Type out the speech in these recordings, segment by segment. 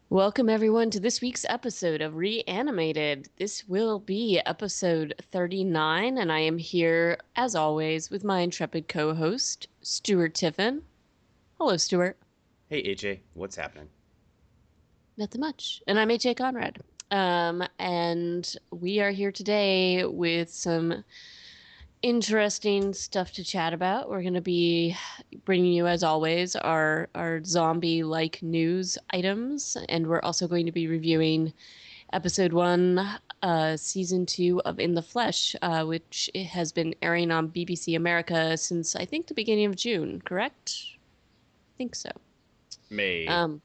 Welcome, everyone, to this week's episode of Reanimated. This will be episode 39, and I am here, as always, with my intrepid co host, Stuart Tiffin. Hello, Stuart. Hey AJ, what's happening? Nothing much. And I'm AJ Conrad. And we are here today with some interesting stuff to chat about. We're going to be bringing you, as always, our zombie like news items, and we're also going to be reviewing episode one, season two of In the Flesh, which it has been airing on BBC America since I think the beginning of June, correct? I think so. May. Um,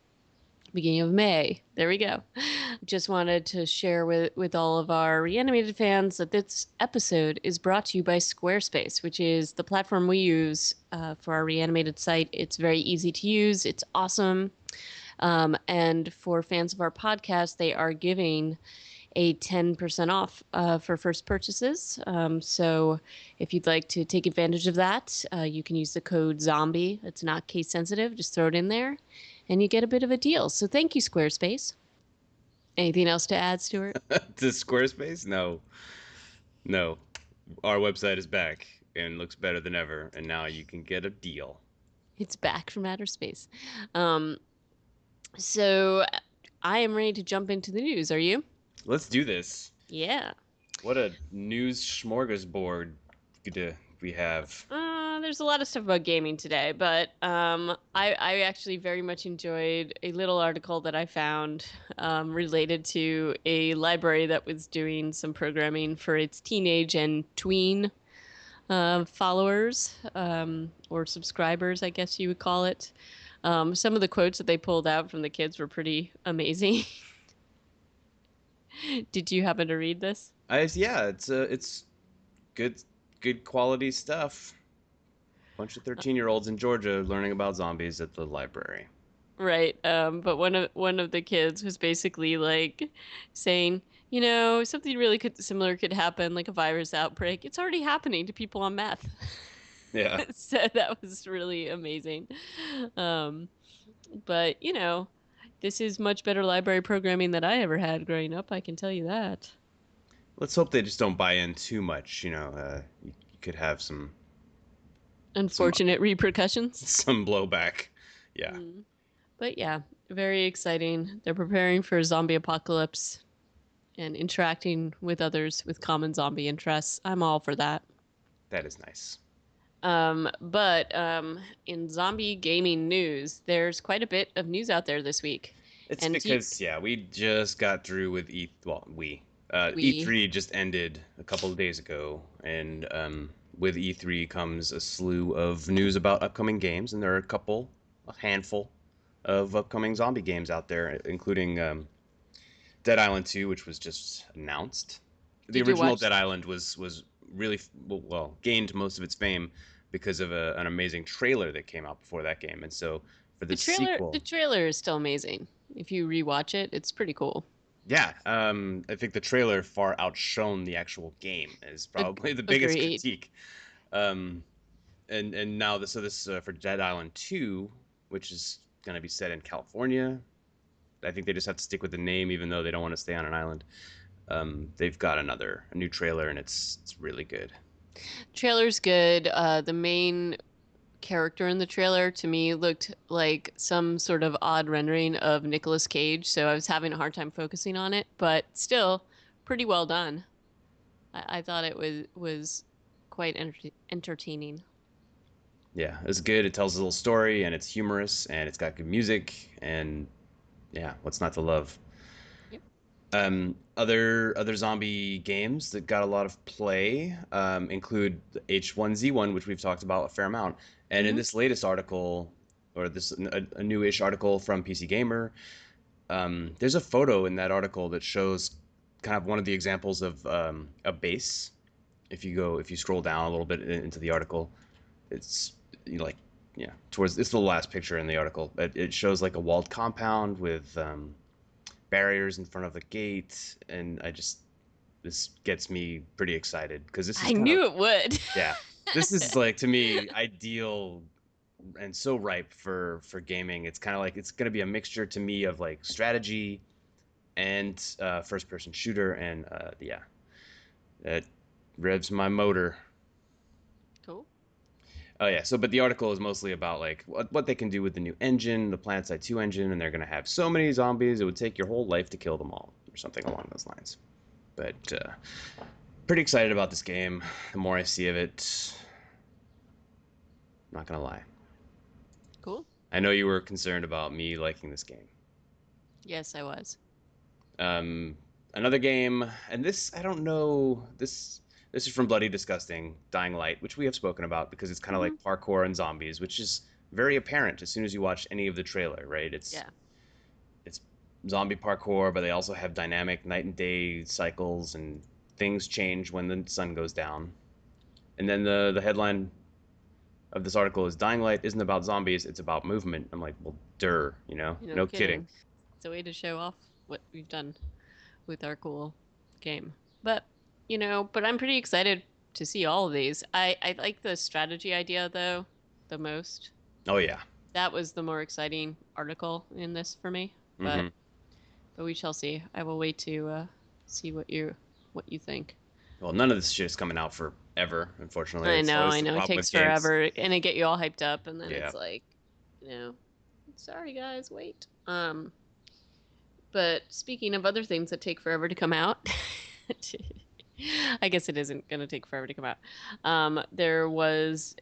Beginning of May. There we go. Just wanted to share with all of our reanimated fans that this episode is brought to you by Squarespace, which is the platform we use for our reanimated site. It's very easy to use. It's awesome. And for fans of our podcast, they are giving a 10% off for first purchases. So if you'd like to take advantage of that, you can use the code ZOMBIE. It's not case sensitive. Just throw it in there and you get a bit of a deal. So thank you, Squarespace. Anything else to add, Stuart? To Squarespace? No. No. Our website is back and looks better than ever, and now you can get a deal. It's back from outer space. Um, so I am ready to jump into the news. Are you? Let's do this. Yeah. What a news smorgasbord we have. There's a lot of stuff about gaming today, but I actually very much enjoyed a little article that I found related to a library that was doing some programming for its teenage and tween followers or subscribers, I guess you would call it. Some of the quotes that they pulled out from the kids were pretty amazing. Did you happen to read this? Yeah, it's good good quality stuff. Bunch of 13-year-olds in Georgia learning about zombies at the library. Right. But one of the kids was basically like saying, something really similar could happen, like a virus outbreak. It's already happening to people on meth. Yeah, So that was really amazing. Um, but this is much better library programming than I ever had growing up. I can tell you that. let's hope they just don't buy in too much. You could have some Unfortunate repercussions. some blowback. Yeah. Mm. But yeah, very exciting. They're preparing for a zombie apocalypse and interacting with others with common zombie interests. I'm all for that. That is nice. But in zombie gaming news, there's quite a bit of news out there this week. It's And you, because yeah, we just got through with we, E3 just ended a couple of days ago, and with E3 comes a slew of news about upcoming games, and there are a handful of upcoming zombie games out there, including Dead Island 2, which was just announced. The did you original watch Dead Island was really gained most of its fame because of an amazing trailer that came out before that game, and so for the the trailer? The sequel. trailer is still amazing. If you rewatch it, it's pretty cool. Yeah, I think the trailer far outshone the actual game is probably the biggest Agreed. critique. Um, and now this for Dead Island 2, which is going to be set in California. I think they just have to stick with the name, even though they don't want to stay on an island. They've got a new trailer, and it's really good. Trailer's good. The main character in the trailer to me looked like some sort of odd rendering of Nicolas Cage, so I was having a hard time focusing on it, but still pretty well done. I thought it was quite entertaining. Yeah, it's good. It tells a little story, and it's humorous, and it's got good music, and yeah, what's not to love? Yep. Other zombie games that got a lot of play include H1Z1, which we've talked about a fair amount. And in Hmm. this latest article, or a newish article from PC Gamer, there's a photo in that article that shows kind of one of the examples of a base. If you scroll down a little bit into the article, it's like yeah, towards it's the last picture in the article. It shows like a walled compound with barriers in front of the gate, and this gets me pretty excited because this is I kind of knew it would. yeah, this is like to me ideal and so ripe for gaming. It's kind of like it's going to be a mixture to me of like strategy and first person shooter, and yeah, it revs my motor. Cool. Oh yeah, so but the article is mostly about like what they can do with the new engine, the PlanetSide 2 engine, and they're gonna have so many zombies it would take your whole life to kill them all, or something along those lines. But pretty excited about this game. The more I see of it, I'm not gonna lie. Cool. I know you were concerned about me liking this game. Yes, I was. Um, Another game, and this I don't know. This is from Bloody Disgusting, Dying Light, which we have spoken about because it's kind of Hmm. like parkour and zombies, which is very apparent as soon as you watch any of the trailer, right? Yeah. It's zombie parkour, but they also have dynamic night and day cycles, and things change when the sun goes down. And then the headline of this article is Dying Light isn't about zombies, it's about movement. I'm like, well, No no kidding. kidding. It's a way to show off what we've done with our cool game. But, but I'm pretty excited to see all of these. I like the strategy idea, though, the most. Oh yeah. That was the more exciting article in this for me. But Mm-hmm. but we shall see. I will wait to see what you think. Well, none of this shit is coming out forever, unfortunately. I It's know, always I the know. It problem takes with games. forever, and it get you all hyped up, and then Yeah. it's like, you know, sorry guys, wait. But speaking of other things that take forever to come out, I guess it isn't going to take forever to come out. There's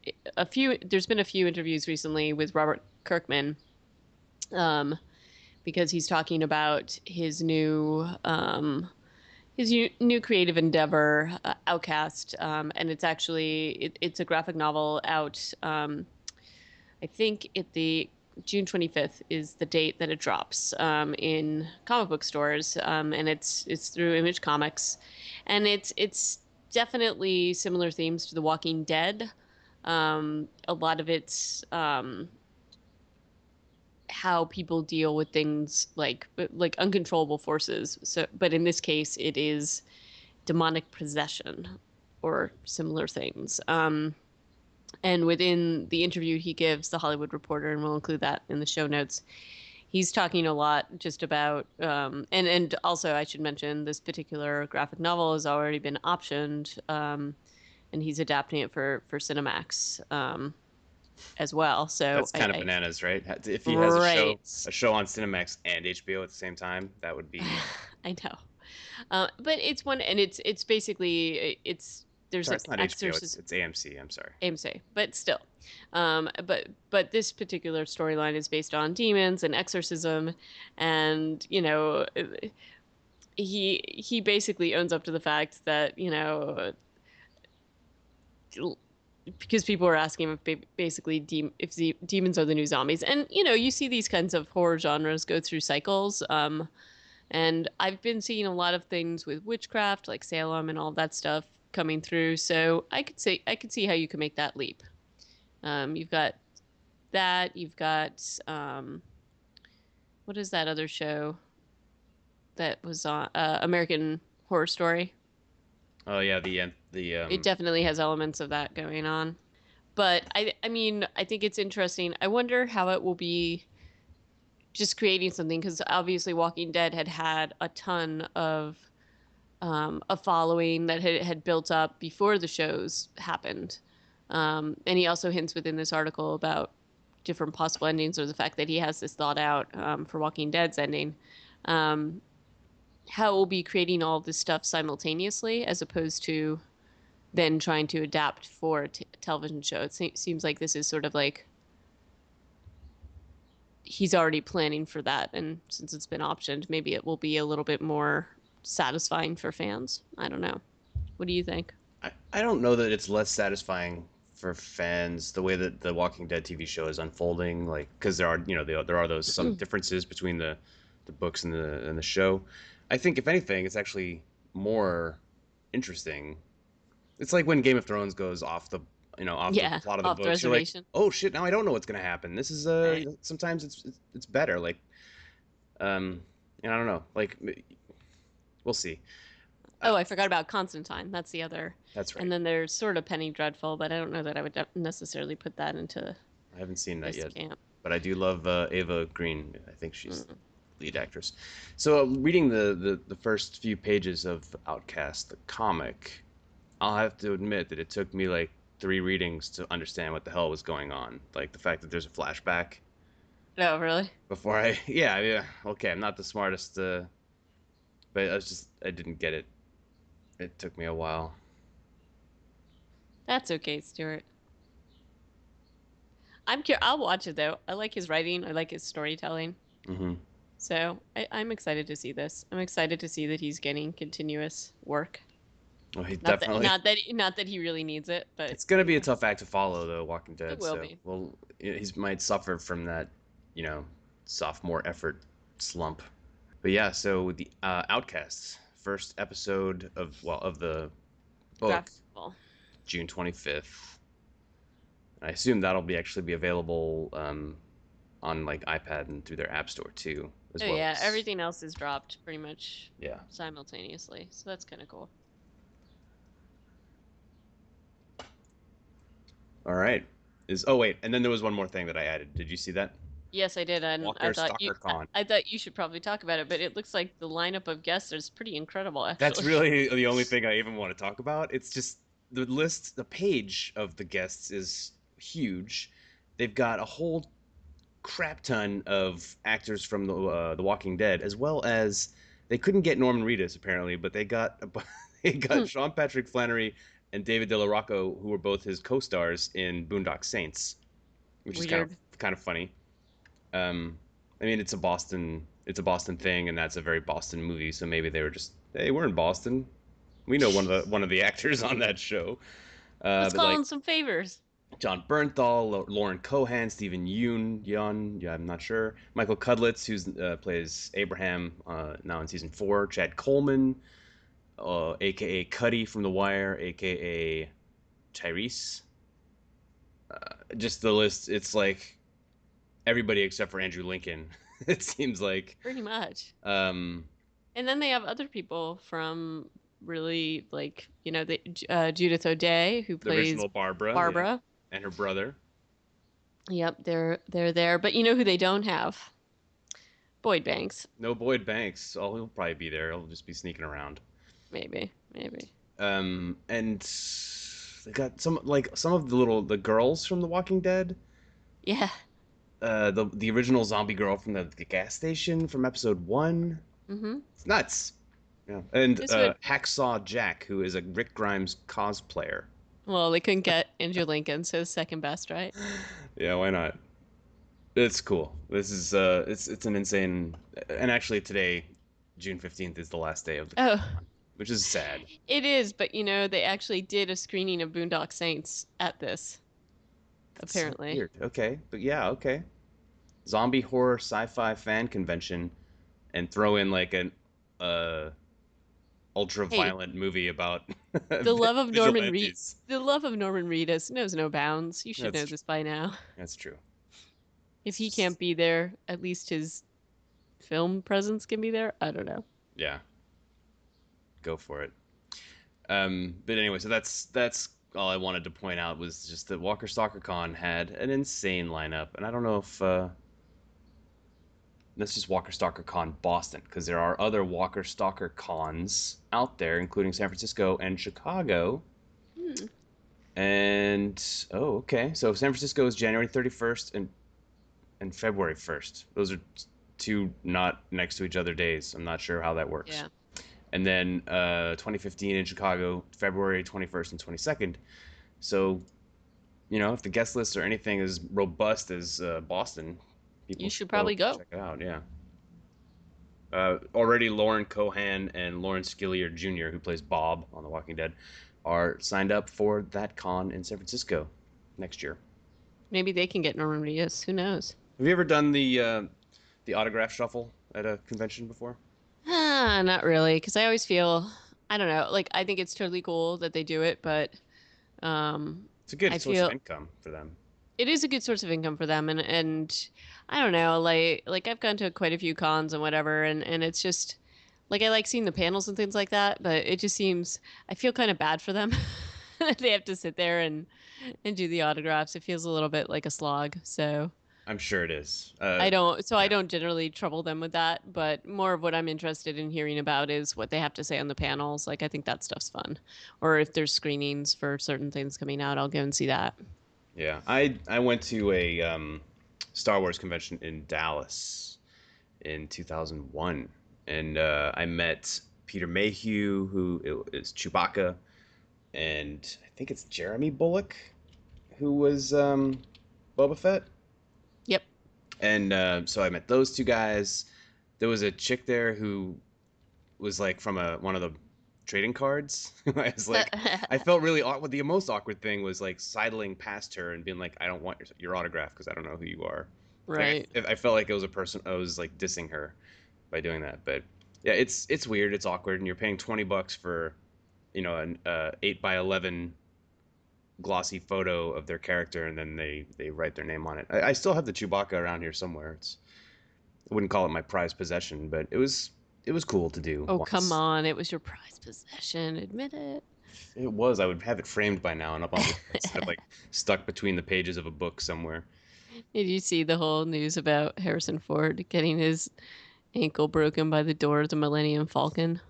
been a few interviews recently with Robert Kirkman, um, because he's talking about his new creative endeavor, Outcast, and it's a graphic novel out. I think the June 25th is the date that it drops in comic book stores, and it's through Image Comics, and it's definitely similar themes to The Walking Dead. A lot of it's how people deal with things like uncontrollable forces. So, but in this case, it is demonic possession or similar things. And within the interview he gives the Hollywood Reporter, and we'll include that in the show notes, he's talking a lot just about, and also I should mention this particular graphic novel has already been optioned, and he's adapting it for Cinemax as well. So That's kind of bananas, right? If he has right, a show on Cinemax and HBO at the same time, that would be. I know, but it's one, and it's basically there's Sorry, an it's not HBO. exorcism. It's AMC. I'm sorry. AMC, but still, but this particular storyline is based on demons and exorcism, and he basically owns up to the fact that because people are asking if basically if the demons are the new zombies, and you see these kinds of horror genres go through cycles. And I've been seeing a lot of things with witchcraft, like Salem and all that stuff coming through. So I could see how you could make that leap. You've got that. You've got what is that other show that was on American Horror Story? Oh yeah, the It definitely has elements of that going on. But I mean, I think it's interesting. I wonder how it will be just creating something, because obviously Walking Dead had a ton of a following that had built up before the shows happened. And he also hints within this article about different possible endings, or the fact that he has this thought out for Walking Dead's ending. Um, how it will be creating all this stuff simultaneously, as opposed to then trying to adapt for a television show. It seems like this is sort of like he's already planning for that, and since it's been optioned, maybe it will be a little bit more satisfying for fans. I don't know. What do you think? I don't know that it's less satisfying for fans the way that the Walking Dead TV show is unfolding, like because there are there are those some differences between the books and the show. I think if anything, it's actually more interesting. It's like when Game of Thrones goes off the Yeah, plot of the off the books. You're like, reservation. oh shit, now I don't know what's gonna happen. This is Right. sometimes it's better. Like and I don't know, like we'll see. Uh, Oh, I forgot about Constantine. That's the other. that's And right. then there's sort of Penny Dreadful, but I don't know that I would necessarily put that into. I haven't seen that Just yet, can't. but I do love Ava Green. I think she's Mm. lead actress. So reading the first few pages of Outcast, the comic, I'll have to admit that it took me like three readings to understand what the hell was going on. Like the fact that there's a flashback Oh, really? before I, yeah, okay, I'm not the smartest, but I didn't get it. It took me a while. That's okay, Stuart. I'm curious. I'll watch it though. I like his writing. I like his storytelling. Hmm. So I'm excited to see this. I'm excited to see that he's getting continuous work. Well, he Not that, definitely. not that he really needs it, but It's gonna be a tough act to follow, though. Walking it Dead, will so be. well, he might suffer from that, you know, sophomore effort slump. But yeah, so the Outcasts first episode of the book, Graphic novel. June 25th. I assume that'll be actually be available on like iPad and through their app store too, as Oh well yeah, as everything else is dropped pretty much yeah. simultaneously. So that's kind of cool. All right. Is oh wait, and then there was one more thing that I added. Did you see that? Yes, I did, and Walker Stalker Con. I thought you should probably talk about it, but it looks like the lineup of guests is pretty incredible, That's actually. really the only thing I even want to talk about. It's just the page of the guests is huge. They've got a whole crap ton of actors from the Walking Dead, as well as they couldn't get Norman Reedus apparently, but they got Sean Patrick Flannery and David De La Rocco, who were both his co-stars in Boondock Saints, which is Weird. kind of funny. Um, I mean, it's a Boston thing, and that's a very Boston movie. So maybe they were just, hey, we're in Boston. We know one of the actors on that show. Let's But call like in some favors. John Bernthal, Lauren Cohan, Stephen Yun, yeah, I'm not sure. Michael Cudlitz, who plays Abraham now in season 4. Chad Coleman, aka Cuddy from The Wire, aka Tyrese. Just the list. It's like everybody except for Andrew Lincoln. It seems like. Pretty much. Um, And then they have other people from really like, the Judith O'Dea who the plays original Barbara, yeah, Barbara. and her brother. Yep, they're there. But you know who they don't have? Boyd Banks. No Boyd Banks. Oh, he'll probably be there. He'll just be sneaking around. Maybe, maybe. And they got some of the girls from The Walking Dead. Yeah. The original zombie girl from the gas station from episode 1. Mm-hmm. It's nuts. Yeah, and This would. Hacksaw Jack, who is a Rick Grimes cosplayer. Well, they couldn't get Andrew Lincoln, so second best, right? Yeah, why not? It's cool. This is it's an insane. And actually, today, June 15th, is the last day of the Oh, con, which is sad. it is. But they actually did a screening of Boondock Saints at this, That's so apparently. weird. Okay, but yeah, okay. Zombie horror sci-fi fan convention, and throw in like an uh ultra Hey, violent movie about the love of Norman Reed, vigilantes. the love of Norman Reedus knows no bounds. You should That's know true. this by now. That's true. If It's he can't just be there, at least his film presence can be there. I don't know. yeah, go for it. But anyway, so that's all I wanted to point out was just that Walker Stalker Con had an insane lineup, and I don't know if that's just Walker Stalker Con Boston, because there are other Walker Stalker Cons out there, including San Francisco and Chicago. Hmm. And oh, okay, so San Francisco is January 31st and February 1st. Those are two not next to each other days. I'm not sure how that works. Yeah. And then 2015 in Chicago, February 21st and 22nd. So, if the guest lists are anything as robust as Boston, people You should should go probably go. check it out. Yeah. Already Lauren Cohan and Lawrence Gilliard Jr., who plays Bob on The Walking Dead, are signed up for that con in San Francisco next year. Maybe they can get Norman Reedus. Who knows? Have you ever done the autograph shuffle at a convention before? Not really, because I always feel, I don't know, like I think it's totally cool that they do it, but It's a good I source of feel income for them. it is a good source of income for them, and I don't know, like I've gone to quite a few cons and whatever, and it's just like I like seeing the panels and things like that, but it just seems I feel kind of bad for them. They have to sit there and and do the autographs. It feels a little bit like a slog. So I'm sure it is. I Yeah, don't generally trouble them with that, but more of what I'm interested in hearing about is what they have to say on the panels. Like I think that stuff's fun. Or if there's screenings for certain things coming out, I'll go and see that. yeah. I went to a Star Wars convention in Dallas in 2001, and I met Peter Mayhew, who is Chewbacca, and I think it's Jeremy Bulloch, who was Boba Fett. Yep. And so I met those two guys. There was a chick there who was like from one of the trading cards. I was like, I felt really awkward. The most awkward thing was like sidling past her and being like, I don't want your autograph because I don't know who you are. Like Right. I felt like it was a person. I was like dissing her by doing that. But yeah, it's weird. It's awkward, and you're paying $20 for an 8 by 11 glossy photo of their character, and then they write their name on it. I still have the Chewbacca around here somewhere. I wouldn't call it my prized possession, but it was cool to do Oh, come once. on. It was your prized possession. Admit it. It was. I would have it framed by now and up on the instead of like stuck between the pages of a book somewhere. Did you see the whole news about Harrison Ford getting his ankle broken by the door of the Millennium Falcon?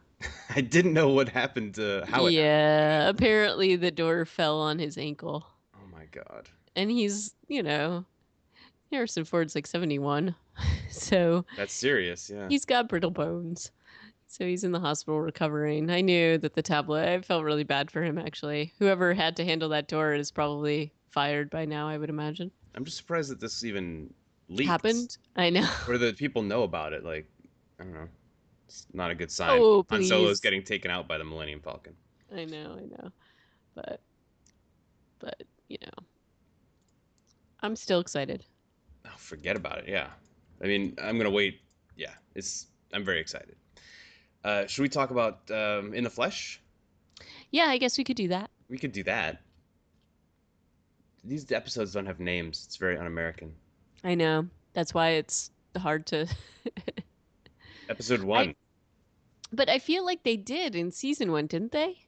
I didn't know what happened to how it happened. Yeah, apparently the door fell on his ankle. Oh my god. And Harrison Ford's like 71. So That's serious, yeah. he's got brittle bones. So he's in the hospital recovering. I knew that I felt really bad for him actually. Whoever had to handle that door is probably fired by now, I would imagine. I'm just surprised that this even leaked. Happened? I know. Or that people know about it. Like, I don't know. It's not a good sign. Oh, Han Solo is please. getting taken out by the Millennium Falcon. I know. But but, I'm still excited. Oh, forget about it. Yeah. I mean, I'm gonna wait. Yeah, I'm very excited. Should we talk about In the Flesh? Yeah, I guess we could do that. We could do that. These episodes don't have names. It's very un-American. I know. That's why it's hard to Episode I one, but I feel like they did in season 1, didn't they?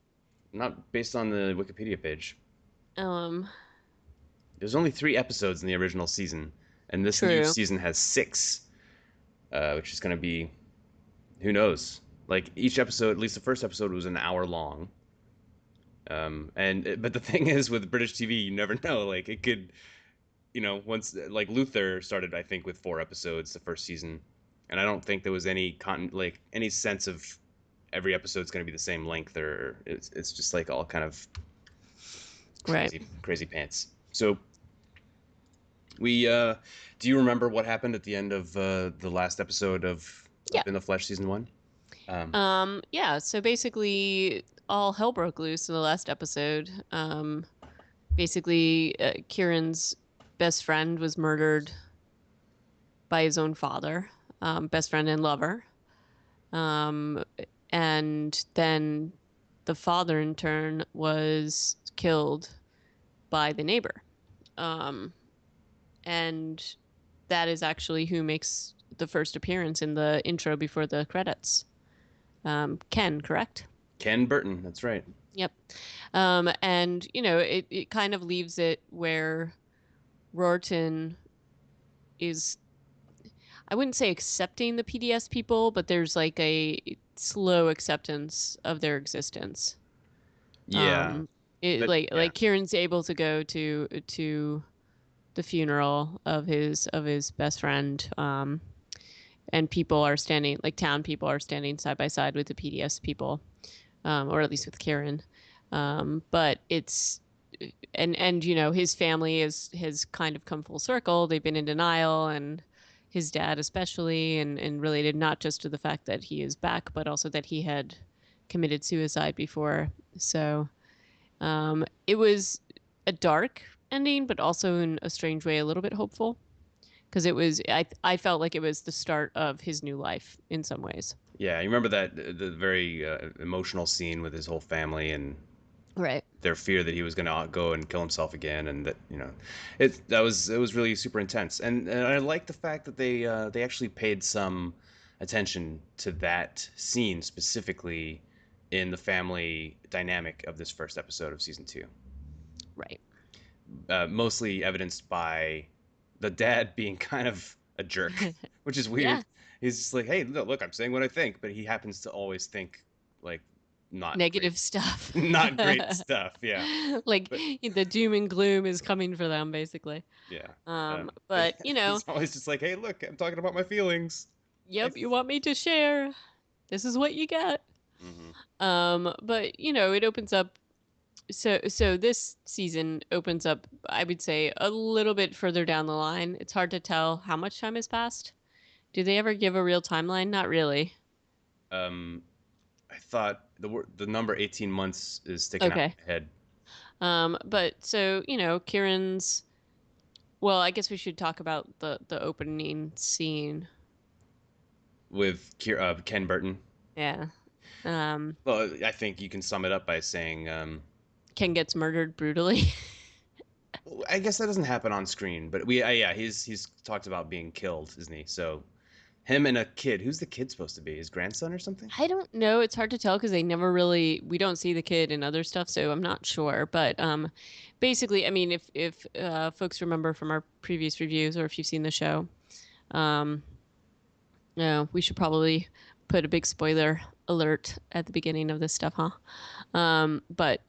not based on the Wikipedia page. Um, There's only 3 episodes in the original season, and this new True. season has 6, which is going to be who knows. Like each episode, at least the first episode was an hour long. But the thing is, with British TV, you never know. Like it could, once like Luther started, I think with 4 episodes the first season, and I don't think there was any sense of every episode's going to be the same length, or it's just like all kind of Right. crazy pants. So we do you remember what happened at the end of the last episode of Yeah. In the Flesh season 1? Um, Yeah, so basically all hell broke loose in the last episode. Basically Kieran's best friend was murdered by his own father, best friend and lover. Um, and then the father in turn was killed by the neighbor. Um, and that is actually who makes the first appearance in the intro before the credits. Ken, correct? Ken Burton, that's right. Yep. And it kind of leaves it where Rorton is, I wouldn't say accepting the PDS people, but there's like a slow acceptance of their existence. Yeah, Um, it but yeah, like Kieran's able to go to the funeral of his best friend. And people are standing, like town people are standing side by side with the PDS people, or at least with Kieran. But it's and his family has kind of come full circle. They've been in denial, and his dad especially, and related not just to the fact that he is back, but also that he had committed suicide before. So it was a dark ending, but also in a strange way a little bit hopeful because I felt like it was the start of his new life in some ways. yeah. You remember that the very emotional scene with his whole family and Right. their fear that he was going to go and kill himself again, and that it was really super intense. And I like the fact that they actually paid some attention to that scene specifically in the family dynamic of this first episode of season 2. Right. mostly evidenced by the dad being kind of a jerk, which is Yeah, weird. He's just like, "Hey, look, I'm saying what I think," but he happens to always think like not great, negative stuff. not great stuff. Yeah, Like but the doom and gloom is coming for them, basically. yeah, but But you know, he's always just like, "Hey, look, I'm talking about my feelings." I yep, you want me to share? This is what you get. mm-hmm. But you know, it opens up. So this season opens up, I would say, a little bit further down the line. It's hard to tell how much time has passed. Do they ever give a real timeline? Not really. um, I thought the number 18 months is sticking out Okay. of my head But so, you know, Kieran's, well, I guess we should talk about the opening scene. with Ken Burton. Yeah. Um, Well, I think you can sum it up by saying, Ken gets murdered brutally. I guess that doesn't happen on screen, but yeah, he's talked about being killed, isn't he? So him and a kid. Who's the kid supposed to be? His grandson or something? I don't know. It's hard to tell because they never really, we don't see the kid and other stuff, so I'm not sure. But basically, I mean, if folks remember from our previous reviews or if you've seen the show, um, no, we should probably put a big spoiler alert at the beginning of this stuff, huh? But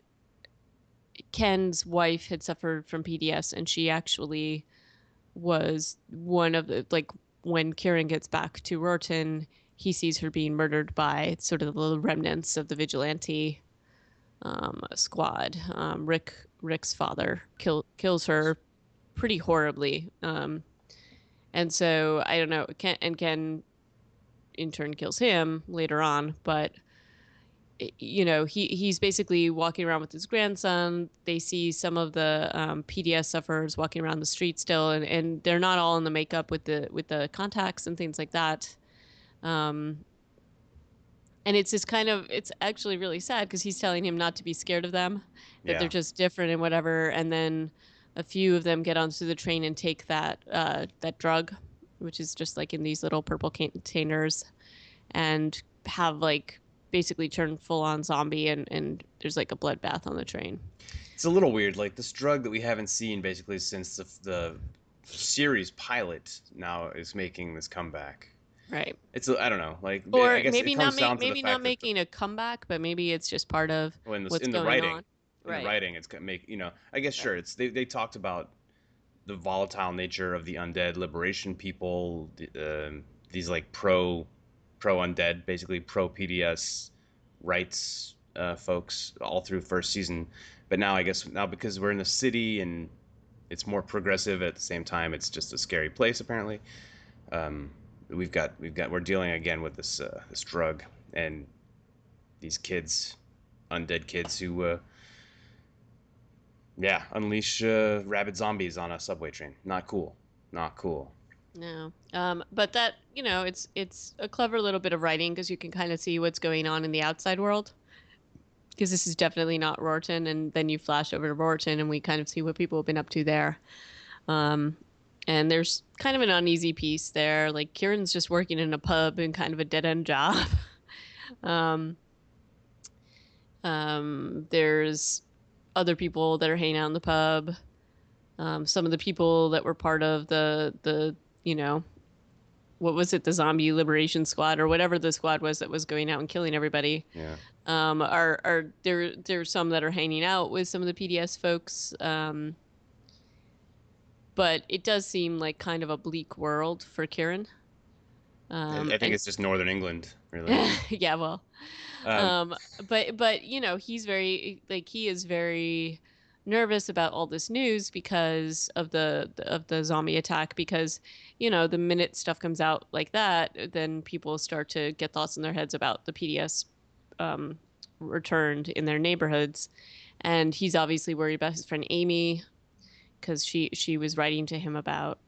Ken's wife had suffered from PDS, and she actually was one of the, like, when Kieran gets back to Rorton, he sees her being murdered by sort of the remnants of the vigilante squad. Rick's father kills her pretty horribly, and so I don't know. Ken in turn kills him later on, but you know he's basically walking around with his grandson. They see some of the PDS sufferers walking around the street still, and they're not all in the makeup with the contacts and things like that. Um, and it's just kind of, it's actually really sad because he's telling him not to be scared of them, that they're Yeah, just different and whatever. And then a few of them get onto the train and take that drug, which is just like in these little purple containers, and have like basically turned full on zombie, and there's like a bloodbath on the train. it's a little weird. Like this drug that we haven't seen basically since the series pilot now is making this comeback. Right. I don't know. Like I Or guess it comes down to the maybe not fact that making a comeback, but maybe it's just part of when this what's in the going writing, on. Right. it's gonna make I guess Right. sure it's they talked about the volatile nature of the undead liberation people, these like pro undead, basically pro PDS rights folks all through first season. But now I guess now because we're in the city and it's more progressive at the same time, it's just a scary place apparently. Um, we're dealing again with this drug and these kids, undead kids who yeah, unleash rabid zombies on a subway train. Not cool. Not cool. No. But that, you know, it's a clever little bit of writing because you can kind of see what's going on in the outside world. Because this is definitely not Rorton, and then you flash over to Rorton, and we kind of see what people have been up to there. Um, and there's kind of an uneasy piece there. Like Kieran's just working in a pub in kind of a dead end job. um, there's other people that are hanging out in the pub. Some of the people that were part of the you know, what was it, the zombie liberation squad or whatever the squad was that was going out and killing everybody, Yeah. are there's some that are hanging out with some of the PDS folks. But it does seem like kind of a bleak world for Kieran. I think And it's just Northern England, really. yeah, well, Um, um, but you know, he's very, like, he is very nervous about all this news because of the zombie attack. Because you know, the minute stuff comes out like that, then people start to get thoughts in their heads about the PDS returned in their neighborhoods, and he's obviously worried about his friend Amy because she was writing to him about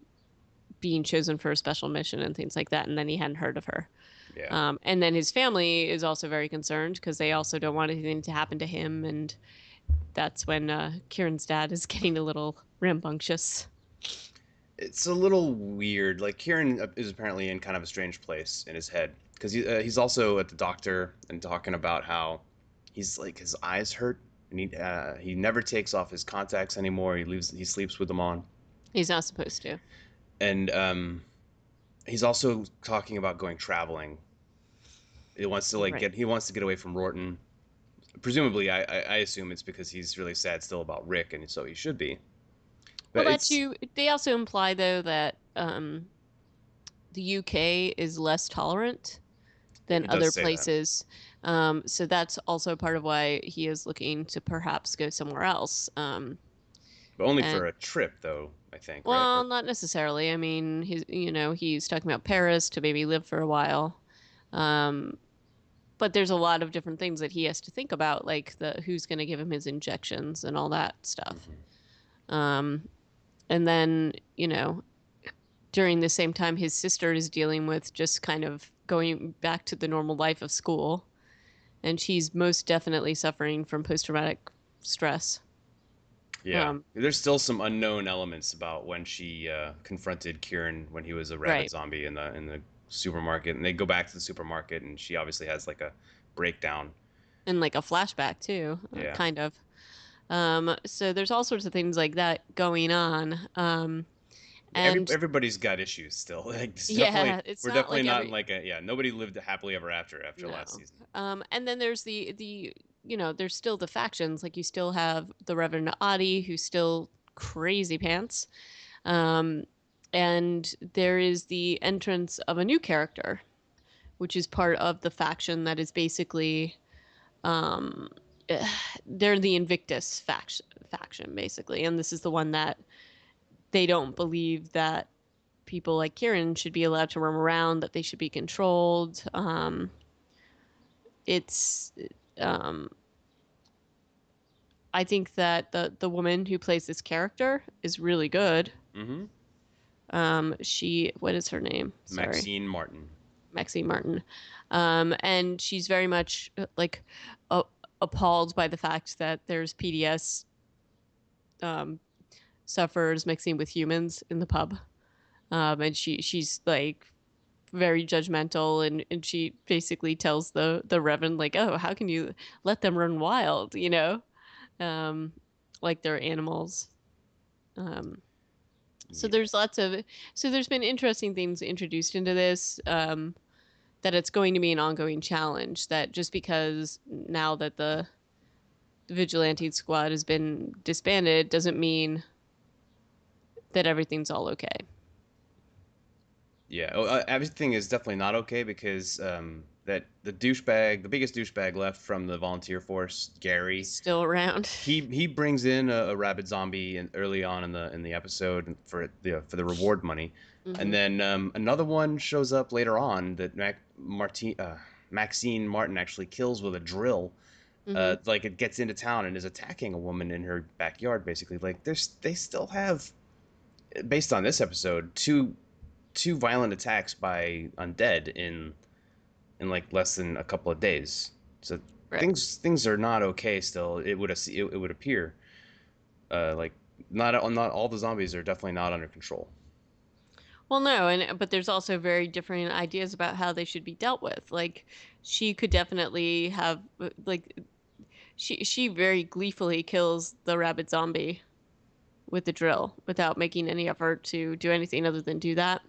being chosen for a special mission and things like that, and then he hadn't heard of her. yeah. And then his family is also very concerned because they also don't want anything to happen to him. And that's when Kieran's dad is getting a little rambunctious. It's a little weird. Like Kieran is apparently in kind of a strange place in his head because he's also at the doctor and talking about how he's like his eyes hurt. and he never takes off his contacts anymore. He sleeps with them on, He's not supposed to. and he's also talking about going traveling. Right. He wants to get away from Rorton. Presumably, I assume it's because he's really sad still about Rick, and so he should be. Well, But that it's too. They also imply though that the UK is less tolerant than it does other say that, places. So that's also part of why he is looking to perhaps go somewhere else. but only And for a trip, though. I think, right? well, Or not necessarily. I mean, he's talking about Paris to maybe live for a while. Um, but there's a lot of different things that he has to think about, like the who's going to give him his injections and all that stuff. Mhm. Um, and then, during the same time, his sister is dealing with just kind of going back to the normal life of school. And she's most definitely suffering from post traumatic stress. Yeah, Um, there's still some unknown elements about when she confronted Kieran when he was a rabid right. zombie in the supermarket, and they go back to the supermarket, and she obviously has like a breakdown. And like a flashback, too, Yeah, kind of. So there's all sorts of things like that going on. And everybody's got issues still. Like, it's definitely yeah, it's we're not definitely like not in every, like a yeah. Nobody lived happily ever after no. last season. And then there's there's still the factions. Like you still have the Reverend Adi, who's still crazy pants. Um, and there is the entrance of a new character, which is part of the faction that is basically um, they're the Invictus faction basically, and this is the one that they don't believe that people like Kieran should be allowed to roam around, that they should be controlled. It's um, I think that the woman who plays this character is really good. Mm-hmm. She what is her name? Sorry, Maxine Martin. Maxine Martin, and she's very much like uh, appalled by the fact that there's PDS um, suffers mixing with humans in the pub, and she's like very judgmental, and she basically tells the Reverend like, oh, how can you let them run wild, um, like they're animals. Um, so Yeah. there's lots of so there's been interesting things introduced into this. That it's going to be an ongoing challenge. That just because now that the vigilante squad has been disbanded doesn't mean that everything's all okay. Yeah, everything is definitely not okay because that the biggest douchebag left from the volunteer force, Gary, Still around. he brings in a rabid zombie early on in the episode for the reward money, and Hmm. then another one shows up later on that Maxine Martin actually kills with a drill. Hmm. Like it gets into town and is attacking a woman in her backyard, basically. Like they still have, based on this episode, two violent attacks by undead in like less than a couple of days. So Right. things are not okay still. It would appear like not all the zombies are definitely not under control. Well, no, and but there's also very different ideas about how they should be dealt with. Like she could definitely have like she very gleefully kills the rabbit zombie with the drill without making any effort to do anything other than do that.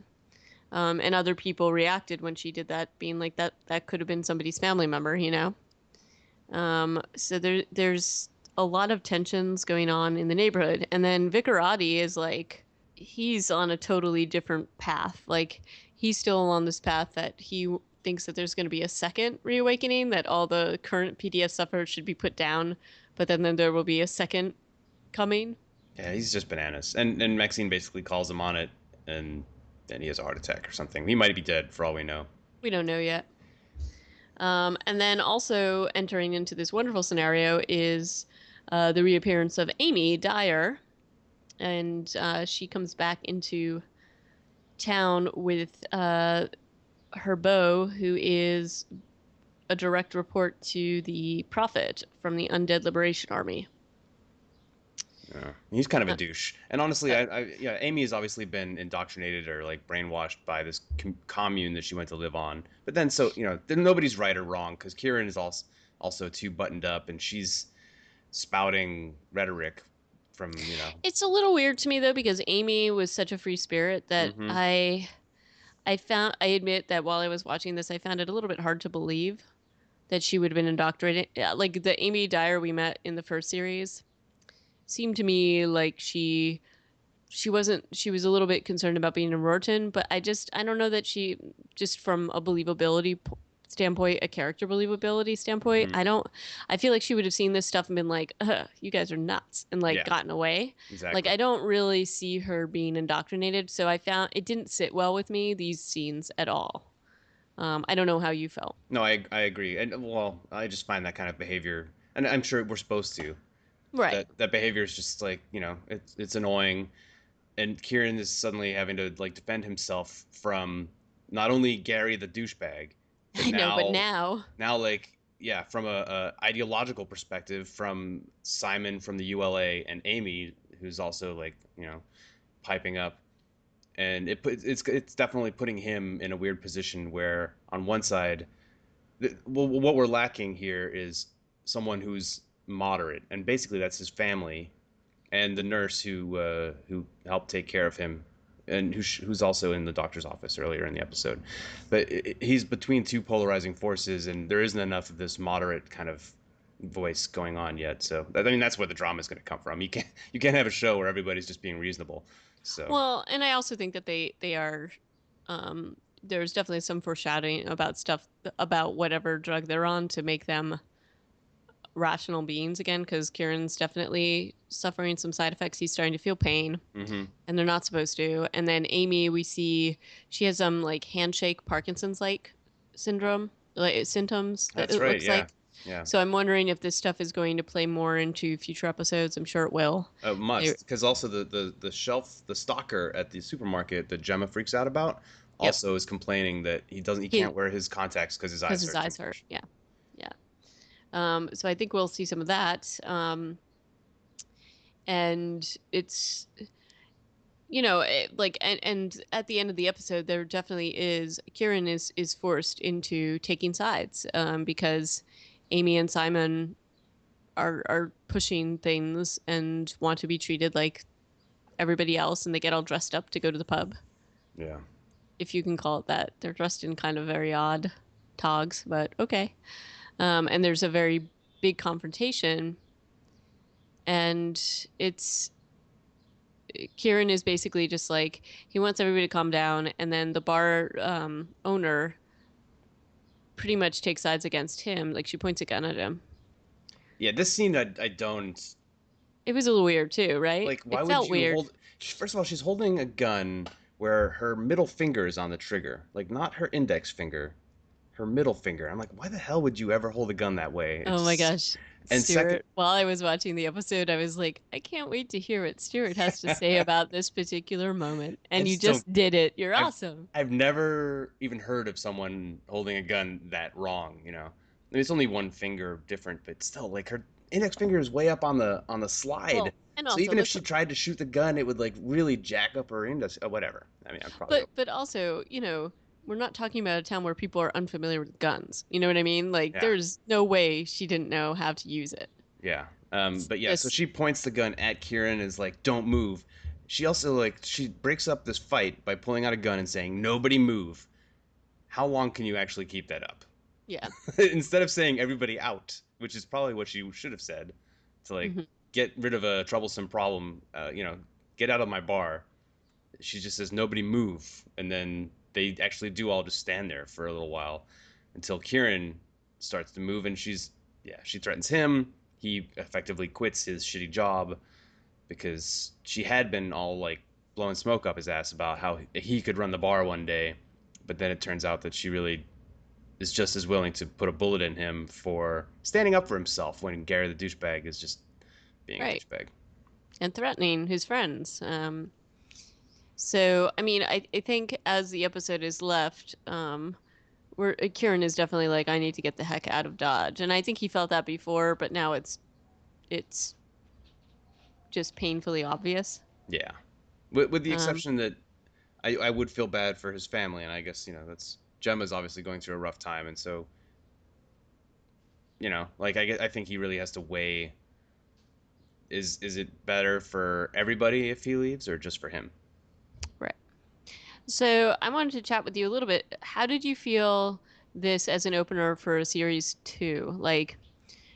And other people reacted when she did that, being like that could have been somebody's family member. So there's a lot of tensions going on in the neighborhood, and then Vicar Adi is like he's on a totally different path. Like he's still on this path that he thinks that there's going to be a second reawakening, that all the current PDF sufferers should be put down, but then there will be a second coming. Yeah, he's just bananas. And Maxine basically calls him on it, and then he has a heart attack or something. He might be dead for all we know. We don't know yet. And then also entering into this wonderful scenario is the reappearance of Amy Dyer, and she comes back into town with her beau, who is a direct report to the Prophet from the Undead Liberation Army. Yeah, he's kind of a Uh, douche. And honestly, uh, yeah, Amy has obviously been indoctrinated or like brainwashed by this commune that she went to live on. But then, nobody's right or wrong because Kieran is also too buttoned up, and she's spouting rhetoric from, you know. It's a little weird to me though because Amy was such a free spirit that Mm-hmm. I admit that while I was watching this, I found it a little bit hard to believe that she would have been indoctrinated. Yeah, like the Amy Dyer we met in the first series seemed to me like she wasn't she was a little bit concerned about being a Rorton, but I don't know that she just from a standpoint, a character believability standpoint, Mm-hmm. I feel like she would have seen this stuff and been like, you guys are nuts and like Yeah, gotten away. Like exactly. I don't really see her being indoctrinated, so I found it didn't sit well with me these scenes at all. I don't know how you felt. No, I agree. And well, I just find that kind of behavior, and I'm sure we're supposed to. Right. That behavior is just like, you know, it's annoying. And Kieran is suddenly having to like defend himself from not only Gary the douchebag, but I know, but now now like yeah, from a ideological perspective, from Simon from the ULA and Amy, who's also like, you know, piping up. And it's definitely putting him in a weird position where on one side, well, what we're lacking here is someone who's moderate, and basically that's his family and the nurse who helped take care of him, and who's also in the doctor's office earlier in the episode. But he's between two polarizing forces, and there isn't enough of this moderate kind of voice going on yet. So I mean, that's where the drama is going to come from. You can't have a show where everybody's just being reasonable. So well, and I also think that they are there's definitely some foreshadowing about stuff about whatever drug they're on to make them rational beings again because Kieran's definitely suffering some side effects. He's starting to feel pain mm-hmm. and they're not supposed to. And then Amy, we see she has some like handshake Parkinson's like syndrome, like symptoms that That's it right. looks Yeah, like. yeah. So I'm wondering if this stuff is going to play more into future episodes. I'm sure it will. They, Must, because also the shelf, the stalker at the supermarket that Gemma freaks out about, yep. also is complaining that he He can't wear his contacts because his because eyes his hurt too eyes hurt. much. Yeah. Yeah. So I think we'll see some of that. And it's like and at the end of the episode there definitely is Kieran is forced into taking sides because Amy and Simon are pushing things and want to be treated like everybody else and they get all dressed up to go to the pub, Yeah. if you can call it that. They're dressed in kind of very odd togs, but okay. And there's a very big confrontation and it's Kieran is basically just like he wants everybody to calm down, and then the bar owner pretty much takes sides against him. Like she points a gun at him. Yeah, this scene I don't It was a little weird too, right? like. Why It would felt you weird. hold? First of all, she's holding a gun where her middle finger is on the trigger, like not her index finger, her middle finger. I'm like, why the hell would you ever hold a gun that way? Oh my It's gosh, and second, Stuart. While I was watching the episode, I was like, I can't wait to hear what Stuart has to say about this particular moment. I And you just don't. just did it. You're I've awesome. I've never even heard of someone holding a gun that wrong. You know, I mean, it's only one finger different, but still, like her index finger is way up on the slide. Well, and So also even if let's she tried to shoot the gun, it would like really jack up her index. Whatever. I mean, I'm probably over. but also, we're not talking about a town where people are unfamiliar with guns. You know what I mean? Like Yeah, there's no way she didn't know how to use it. yeah. It's But yeah, so just she points the gun at Kieran and is like, "Don't move." She also like she breaks up this fight by pulling out a gun and saying, "Nobody move." How long can you actually keep that up? yeah. Instead of saying everybody out, which is probably what she should have said to like Hmm. get rid of a troublesome problem, get out of my bar. She just says nobody move, and then they actually do all just stand there for a little while until Kieran starts to move, and she threatens him. He effectively quits his shitty job because she had been all like blowing smoke up his ass about how he could run the bar one day, but then it turns out that she really is just as willing to put a bullet in him for standing up for himself when Gary the douchebag is just being a Right. douchebag. And threatening his friends. So I mean, I think as the episode is left, where Kieran is definitely like, I need to get the heck out of Dodge, and I think he felt that before, but now it's just painfully obvious. Yeah, with the Um, exception that I would feel bad for his family, and I guess that's Gemma's obviously going through a rough time, and so like I think he really has to weigh. Is it better for everybody if he leaves or just for him? Right. So I wanted to chat with you a little bit. How did you feel this as an opener for series two? Like,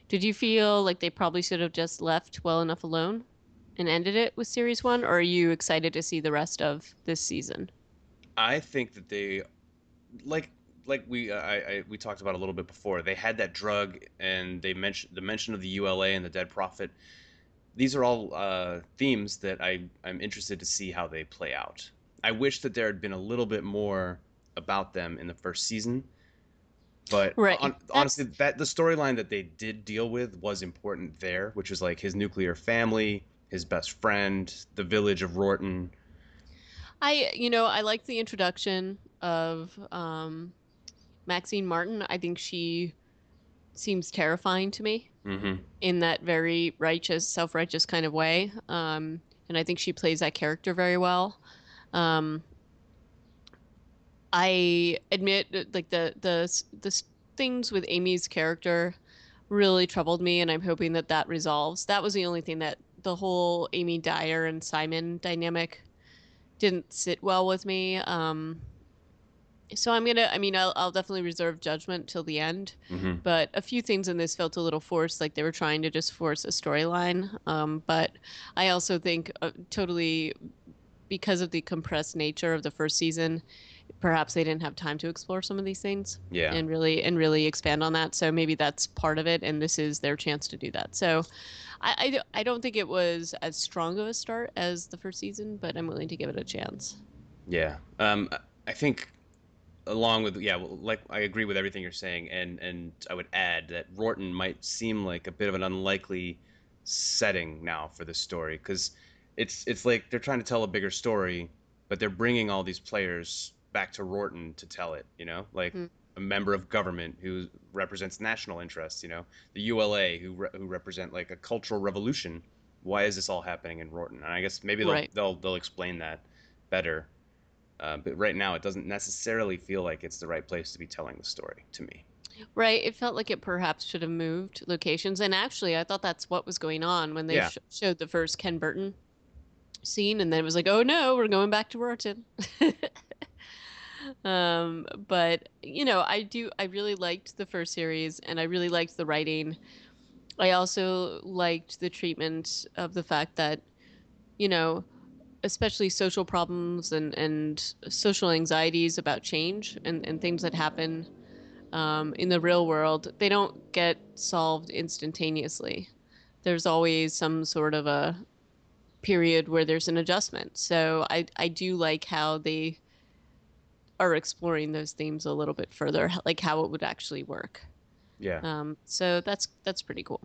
did you feel like they probably should have just left well enough alone and ended it with series one, or are you excited to see the rest of this season? I think that they like we talked about a little bit before. They had that drug, and they mentioned the mention of the ULA and the dead prophet. These are all themes that I'm interested to see how they play out. I wish that there had been a little bit more about them in the first season, but Right. honestly, That's that the storyline that they did deal with was important there, which is like his nuclear family, his best friend, the village of Rorton. I like the introduction of Maxine Martin. I think she seems terrifying to me Mm-hmm. in that very righteous, self-righteous kind of way. And I think she plays that character very well. Um, I admit that, like the things with Amy's character really troubled me, and I'm hoping that that resolves. That was the only thing that the whole Amy Dyer and Simon dynamic didn't sit well with me. So I mean, I'll definitely reserve judgment till the end. Mm-hmm. But a few things in this felt a little forced, like they were trying to just force a storyline. But I also think totally because of the compressed nature of the first season, perhaps they didn't have time to explore some of these things Yeah. and really expand on that. So maybe that's part of it, and this is their chance to do that. So I don't think it was as strong of a start as the first season, but I'm willing to give it a chance. Yeah. I think along with yeah, well, like I agree with everything you're saying, and I would add that Rorton might seem like a bit of an unlikely setting now for this story because it's like they're trying to tell a bigger story, but they're bringing all these players back to Rorton to tell it. Like Hmm. a member of government who represents national interests. The ULA who represent like a cultural revolution. Why is this all happening in Rorton? And I guess maybe they'll Right. they'll they'll explain that better, but right now, it doesn't necessarily feel like it's the right place to be telling the story to me. Right. It felt like it perhaps should have moved locations. And actually, I thought that's what was going on when they Yeah, showed the first Ken Burton scene. And then it was like, oh no, we're going back to Rorton. But I really liked the first series and I really liked the writing. I also liked the treatment of the fact that, you know, especially social problems and social anxieties about change and things that happen in the real world, they don't get solved instantaneously. There's always some sort of a period where there's an adjustment. So I do like how they are exploring those themes a little bit further, like how it would actually work. yeah, So that's pretty cool.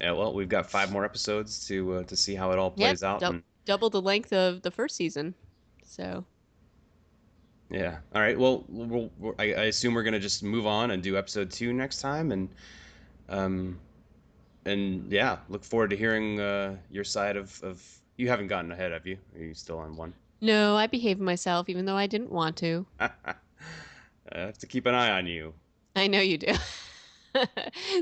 yeah. Well, we've got 5 more episodes to see how it all Yep, plays out, and double the length of the first season. So yeah. All right. Well, I assume we're gonna just move on and do episode 2 next time, um, and yeah, look forward to hearing your side of. You haven't gotten ahead, have you? Are you still on one? no, I behaved myself even though I didn't want to. I have to keep an eye on you. I know you do.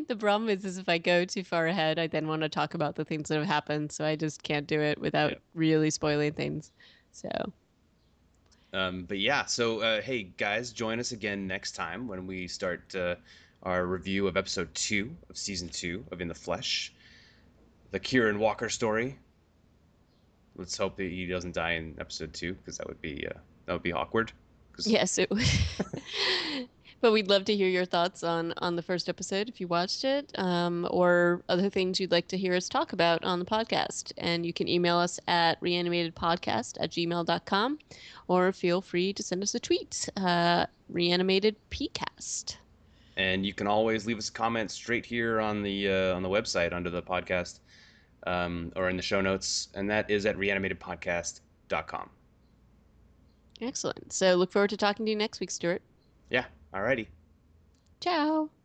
The problem is if I go too far ahead, I then want to talk about the things that have happened, so I just can't do it without Yeah. really spoiling things. So, But yeah, so hey guys, join us again next time when we start our review of episode 2 of season 2 of In the Flesh, the Kieran Walker story. Let's hope that he doesn't die in episode 2 because that would be awkward. Because yes, it would. But we'd love to hear your thoughts on the first episode if you watched it, or other things you'd like to hear us talk about on the podcast. And you can email us at reanimatedpodcast@gmail.com, or feel free to send us a tweet, reanimatedpcast. and you can always leave us a comment straight here on the website under the podcast, or in the show notes, and that is at reanimatedpodcast.com. Excellent. So look forward to talking to you next week, Stuart. Yeah, alrighty. Ciao.